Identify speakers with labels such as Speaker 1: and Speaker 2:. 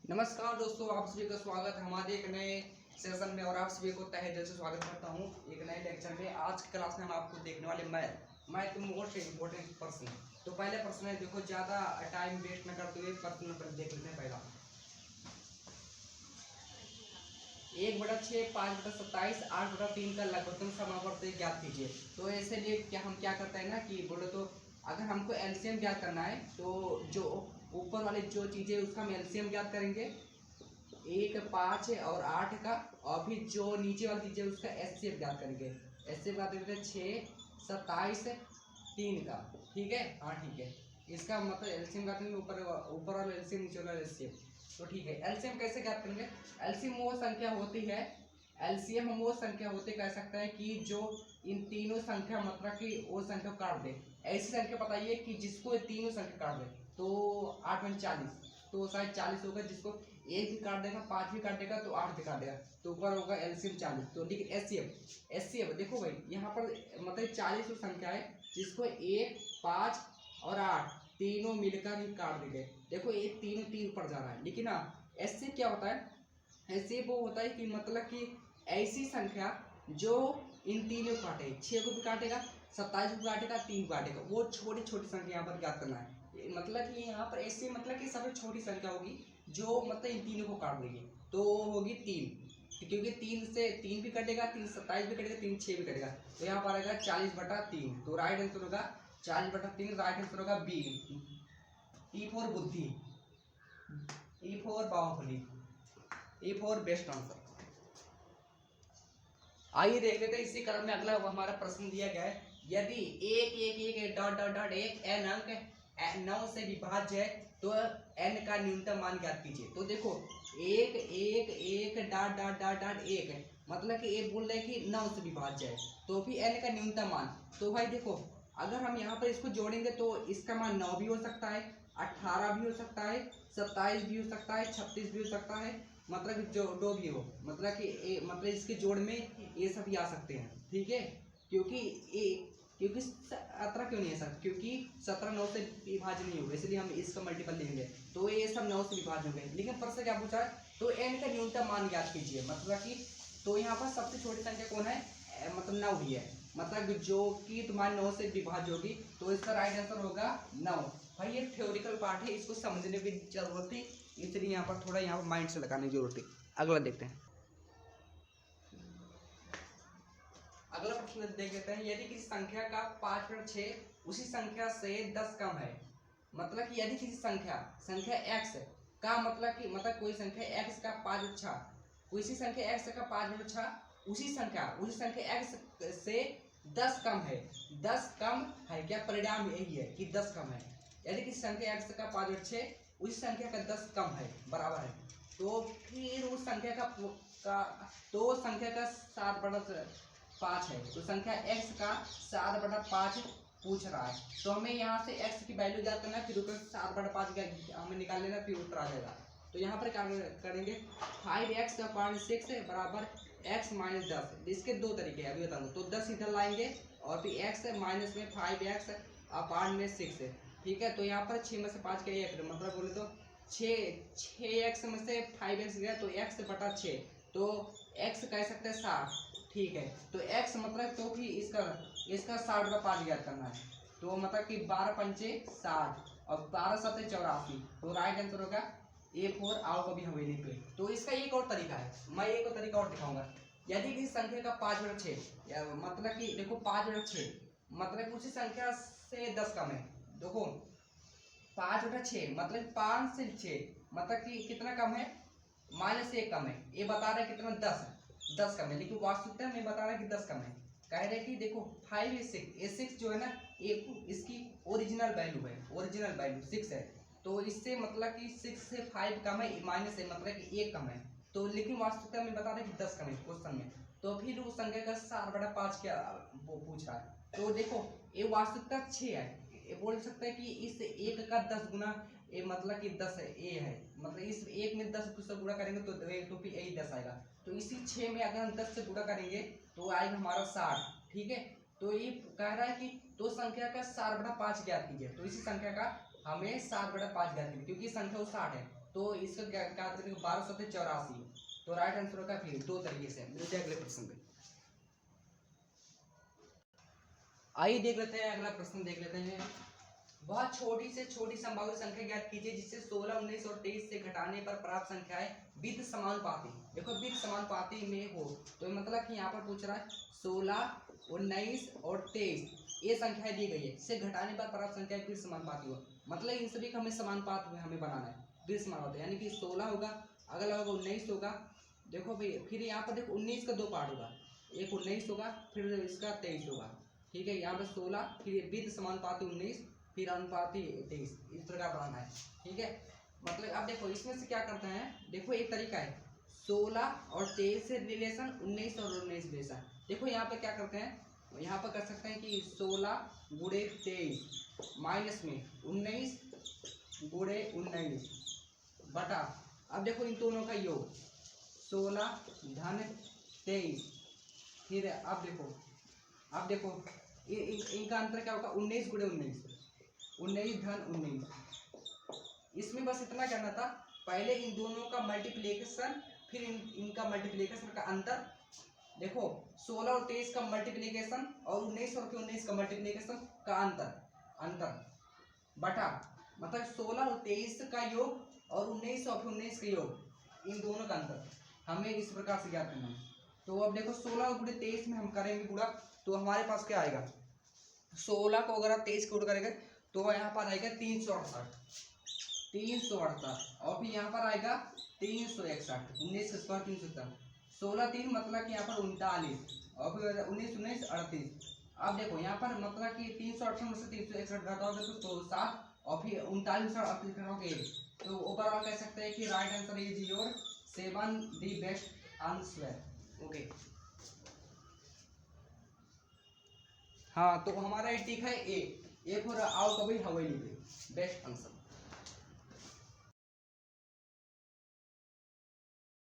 Speaker 1: नमस्कार दोस्तों, आप सभी का स्वागत है हमारे एक नए सेशन में और आप सभी को तहे दिल से स्वागत करता हूं एक नए लेक्चर में। आज की क्लास में हम आपको देखने वाले मैथ मोस्ट इम्पोर्टेंट प्रश्न। तो पहले प्रश्न है, देखो ज़्यादा टाइम वेस्ट न करते हुए प्रश्न नंबर देख लेते हैं। पहला 1/6 5/27 8/3 का लघुत्तम समावर्त ज्ञात कीजिए। तो ऐसे लिए हम क्या करते हैं ना कि बोले तो अगर हमको एलसीएम ज्ञात करना है तो जो ऊपर वाले जो चीज़ें उसका हम एलसीएम ज्ञात करेंगे 1 5 और 8 का, और फिर जो नीचे वाली चीज़ें उसका एचसीएफ ज्ञात करेंगे। एचसीएफ ज्ञात करते हैं 6 27 3 का। ठीक है, हाँ ठीक है। इसका मतलब एलसीएम ज्ञात करेंगे, ऊपर वाला एलसीएम नीचे वाला एलसीएम। तो ठीक है, एलसीएम कैसे ज्ञात करेंगे? एलसीएम वो संख्या होती है, एलसीएम हम वो संख्या होते कह सकते हैं कि जो इन तीनों संख्या मतलब कि वो संख्या काट दे। ऐसी संख्या बताइए कि जिसको तीनों संख्या काट दे। तो 8 में 40, तो शायद 40 होगा। जिसको एक भी काट देगा, 5 भी काट देगा, तो 8 भी काट देगा, तो ऊपर होगा एलसीएम 40। तो लेकिन एचसीएफ देखो भाई, यहाँ पर मतलब 40 वो संख्या है जिसको 1 5 और 8 तीनों मिलकर ही काट देंगे। देखो ये तीनों तीन ऊपर जा रहा है, लेकिन हाँ एचसीएफ क्या होता है? एचसीएफ वो होता है कि मतलब कि ऐसी संख्या जो इन तीनों को काटे, 6 को भी काटेगा, 27 को काटेगा, 3 को काटेगा, वो छोटी छोटी संख्या यहाँ पर ज्ञात करना है। मतलब कि यहाँ पर ऐसे मतलब कि सबसे छोटी संख्या होगी जो मतलब इन तीनों को काट देगी, तो होगी 3। क्योंकि 3 से 3 भी कटेगा, 3 27 भी कटेगा, 3 6 भी कटेगा, तो यहाँ पर आएगा 40/3। तो राइट आंसर होगा 40/3। राइट आंसर होगा बी, ई फॉर बुद्धि, E for Baahubali, E for best answer. आइए देख लेते हैं इसी क्रम में अगला हमारा प्रश्न दिया गया है। यदि एक एक एक डॉट डॉट डॉट एक एन अंक 9 से विभाज्य है तो एन का न्यूनतम मान ज्ञात कीजिए। तो देखो एक एक एक डॉट डॉट डॉट डॉट एक है, मतलब कि ये बोल रहे हैं कि 9 से विभाज्य है, तो फिर एन का न्यूनतम मान। तो भाई देखो, अगर हम यहाँ पर इसको जोड़ेंगे तो इसका मान 9 भी हो सकता है, 18 भी हो सकता है, 27 भी हो सकता है, 36 भी हो सकता है, मतलब जो दो भी हो, मतलब कि मतलब इसके जोड़ में ये सब ही आ सकते हैं। ठीक है, क्योंकि ये क्योंकि 17 क्यों नहीं है सर? क्योंकि 17 9 से विभाज्य नहीं होगा, इसलिए हम इसका मल्टीपल लेंगे, तो ये सब 9 से विभाज्य होंगे। लेकिन प्रश्न क्या पूछा है? तो एन का न्यूनतम मान ज्ञात कीजिए, मतलब कि तो यहाँ पर सबसे छोटी संख्या कौन है? मतलब 9 ही है, मतलब जो कि तुम्हारे 9 से विभाज्य होगी, तो इसका राइट आंसर होगा 9। भाई ये थ्योरिकल पार्ट है, इसको समझने की जरूरत है, इसलिए यहाँ पर थोड़ा यहाँ पर माइंड से लगाने की जरूरत है। अगला देखते हैं, अगला प्रश्न देख लेते हैं। यदि किसी संख्या का 5/6 उसी संख्या से 10 कम है, मतलब कि यदि किसी संख्या x का मतलब कोई संख्या x का 5/6, किसी संख्या x का 5/6 उसी संख्या x से 10 कम है। 10 कम है क्या? परिणाम यही है कि 10 कम है। यदि किसी संख्या x का 5/6 उसी संख्या का 10 कम है, बराबर है, तो फिर उस संख्या तो संख्या का 7/5 है, तो संख्या x का 7/5 पूछ रहा है। तो हमें यहाँ से x की वैल्यू ज्ञात करना है, फिर ऊपर 7/5 हमें निकाल लेना, फिर उत्तर आ जाएगा। तो यहाँ पर क्या करेंगे? 5x/6 बराबर x - 10। इसके दो तरीके हैं, अभी बताऊँ। तो 10 इधर लाएंगे और फिर x माइनस में 5x/6 है। ठीक है, तो यहाँ पर 6 में से 5 का 1, मतलब बोले तो 6x में से 5x गया तो x/6, तो x कह सकते हैं 60। ठीक है, तो x मतलब तो फिर इसका 60/5 ज्ञात करना है। तो मतलब कि 12 पंचे 60 और 12 सत्ते 84, तो राइट आंसर होगा ए फॉर आओ कभी हवेली पे। तो इसका एक और तरीका है, मैं एक और तरीका और दिखाऊंगा। यदि किसी संख्या का 5/6 मतलब कि देखो 5/6 मतलब उसी संख्या से 10 कम है। देखो 5/6 मतलब 5 से 6 मतलब कि कितना कम है? -1 कम है। ये बता रहा है कितना? 10 कम है, लेकिन वास्तविकता में बता रहा है कि 10 कम है। कह रहे हैं कि देखो 5 जो है ना, ये इसकी ओरिजिनल वैल्यू 6 है, तो इससे मतलब कि 6 से 5 कम है, माइनस है मतलब कि 1 कम है। तो लेकिन वास्तविकता में बता रहे हैं कि 10 कम है क्वेश्चन में। तो फिर उस संख्या का 7/5 क्या वो पूछ रहा है। तो देखो ये वास्तविकता 6 है, ये बोल सकते हैं कि इस 1 का 10 गुना, ये मतलब कि 10 है, ये है, मतलब इस 1 में 10 से गुणा करेंगे तो फिर यही 10 आएगा। तो इसी 6 में अगर हम 10 से गुणा करेंगे तो आएगा हमारा 60। ठीक है, तो ये कह रहा है कि दो संख्या का 7/5 ज्ञात कीजिए। तो इसी संख्या का हमें 7/5 ज्ञात कीजिए, क्योंकि संख्या वो 60 है। तो इसका क्या क्या करेंगे 1284। तो राइट आंसर होगा फिर 2 तरीके से। मिलते हैं अगले प्रश्न पे। आइए देख लेते हैं अगला प्रश्न देख लेते हैं। बहुत छोटी से छोटी संभावित संख्या ज्ञात कीजिए जिससे 16, 19 और 23 से घटाने पर प्राप्त संख्याएं विद समानुपाती। देखो विद समानुपाती में हो तो मतलब कि यहाँ पर पूछ रहा है 16, 19 और 23 ये संख्याएं दी गई है, इससे घटाने पर प्राप्त संख्या विद समानुपाती हो। मतलब इन सभी का हमें समानुपात हमें बनाना है, विद समानुपाती, यानी कि 16 होगा, अगला होगा 19 होगा। देखो भाई फिर यहाँ पर देखो 19 का 2 पार्ट होगा, एक 19 होगा फिर इसका 23 होगा। ठीक है, यहाँ पर 16 फिर विद समानुपाती 19 फिर अनुपाती 23, इस प्रकार बनाना है। ठीक है, मतलब अब देखो इसमें से क्या करते हैं, देखो एक तरीका है 16 और 23 से रिलेशन, 19 और 19 रिलेशन। देखो यहाँ पे क्या करते हैं, यहाँ पर कर सकते हैं कि 16 गुणे 23 माइनस में 19 गुणे 19 बटा, अब देखो इन दोनों का योग 16 धन 23, फिर अब देखो इनका अंतर क्या होगा 19 गुणे 19, 19 धन 19। इसमें बस इतना करना था, पहले इन दोनों का मल्टीप्लिकेशन फिर इनका मल्टीप्लिकेशन का अंतर। देखो 16 और 23 का मल्टीप्लिकेशन और 19 और 19 का मल्टीप्लिकेशन का अंतर बटा, मतलब 16 और 23 का योग और 19 और 19 का योग, इन दोनों का अंतर हमें इस प्रकार से ज्ञात करना है। तो अब देखो 16 गुणे 23 में हम करेंगे गुणा, तो हमारे पास क्या आएगा, 16 को अगर आप 23 को गुणा करेंगे तो यहाँ पर आएगा 368 और फिर यहाँ पर आएगा 361, 19 का स्क्वायर 361, 16 3 मतलब कि यहाँ पर 39 और फिर 19 19 38। अब देखो यहाँ पर मतलब कि 368 में से 361 घटाओगे तो 7 और फिर 39 और 38 घटाओगे 1। तो ओवरऑल कह सकते हैं कि right answer is your 7 the best answer. Okay, हाँ तो हमारा टिक है ए फॉर आउट ऑफ हवेली पे बेस्ट आंसर।